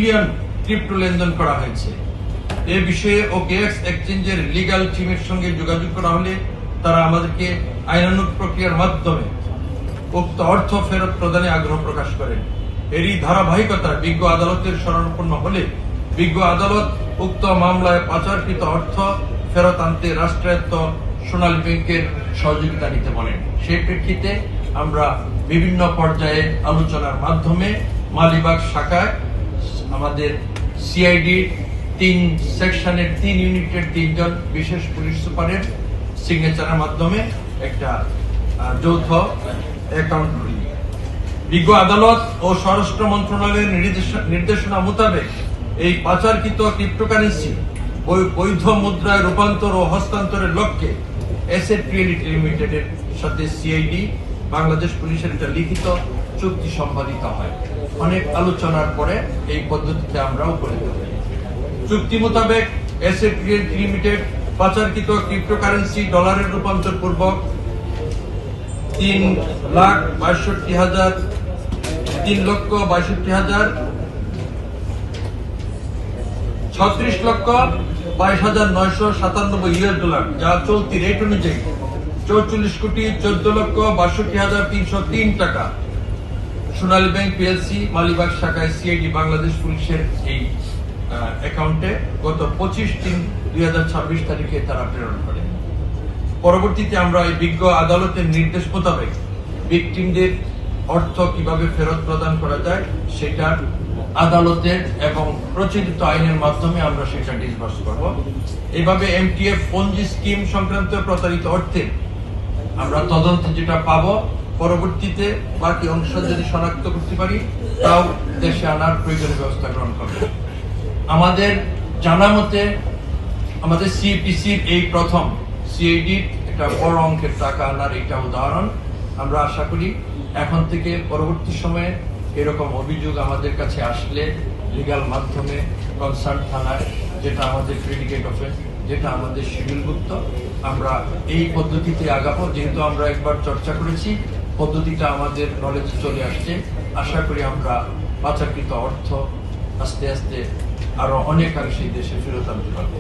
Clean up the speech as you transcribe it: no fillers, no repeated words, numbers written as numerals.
Billion crypto লেনদেন করা হয়েছে। এ বিষয়ে ওকেএক্স এক্সচেঞ্জের লিগ্যাল টিমের সঙ্গে যোগাযোগ করা হলে তারা আমাদেরকে আইনানুগ প্রক্রিয়ার মাধ্যমে উক্ত অর্থ ফেরত প্রদানে আগ্রহ প্রকাশ করেন। এরই ধারাবাহিকতা বিজ্ঞ আদালতের শরণাপন্ন হলে বিজ্ঞ আদালত উক্ত মামলায় পাচারকৃত অর্থ ফেরত আনতে রাষ্ট্রায়ত্ত সোনালী ব্যাংকের সহযোগিতা নিতে বলেন। সেই প্রেক্ষিতে আমরা বিভিন্ন পর্যায়ে আলোচনার মাধ্যমে মালিবাগ শাখায় আমাদের সিআইডি 3 সেকশনের 3 ইউনিটের 3 জন বিশেষ পুলিশ সুপারের সিগনেচারের মাধ্যমে একটা যৌথ অ্যাকাউন্ট খুলি। বিজ্ঞ আদালত ও স্বরাষ্ট্র মন্ত্রণালয়ের নির্দেশনা মোতাবেক এই পাচারকৃত ক্রিপ্টোকারেন্সি বৈধ মুদ্রায় রূপান্তর ও হস্তান্তরের লক্ষ্যে অ্যাসেট রিয়েলিটি লিমিটেডের সাথে সিআইডি বাংলাদেশ পুলিশের একটা লিখিত চুক্তি সম্পাদিত হয়। অনেক আলোচনার পরে এই পদ্ধতিতে আমরা উপনীত হই। চুক্তি মোতাবেক অ্যাসেট রিয়েলিটি লিমিটেড পাচারকৃত ক্রিপ্টোকারেন্সি ডলারের রূপান্তর পূর্বক 3,62,997 ইউএস ডলার, যা চলতি রেট অনুযায়ী 44,14,62,303 টাকা সোনালী ব্যাংক পিএলসি মালিবাগ শাখায় সিআইডি বাংলাদেশ পুলিশের এই অ্যাকাউন্টে গত 25/3/2026 তারিখে তারা প্রেরণ করে। পরবর্তীতে আমরা এই বিজ্ঞ আদালতের নির্দেশ মোতাবেক ভিকটিমদের অর্থ কিভাবে ফেরত প্রদান করা যায় সেটা আদালতের এবং প্রচলিত আইনের মাধ্যমে আমরা সেটা ডিসবার্স করব। এইভাবে এমটিএফ পঞ্জি স্কিম সংক্রান্ত প্রতারিত অর্থে আমরা তদন্তে যেটা পাবো, পরবর্তীতে বাকি অংশ যদি শনাক্ত করতে পারি তাও দেশে আনার প্রয়োজনীয় ব্যবস্থা গ্রহণ করব। আমাদের জানা মতে আমাদের সিপিসির এই প্রথম সিআইডির একটা বড় অঙ্কের টাকা আনার এটা উদাহরণ। আমরা আশা করি এখন থেকে পরবর্তী সময়ে এরকম অভিযোগ আমাদের কাছে আসলে লিগ্যাল মাধ্যমে কনসার্ন থানায়, যেটা আমাদের প্রেডিকেট অফেন্স, যেটা আমাদের শিডিউলভুক্ত, আমরা এই পদ্ধতিতে আগাবো। যেহেতু আমরা একবার চর্চা করেছি, পদ্ধতিটা আমাদের নলেজে চলে আসছে। আশা করি আমরা পাচারকৃত অর্থ আস্তে আস্তে আরো অনেকাংশে দেশে ফেরত আনতে পারবো।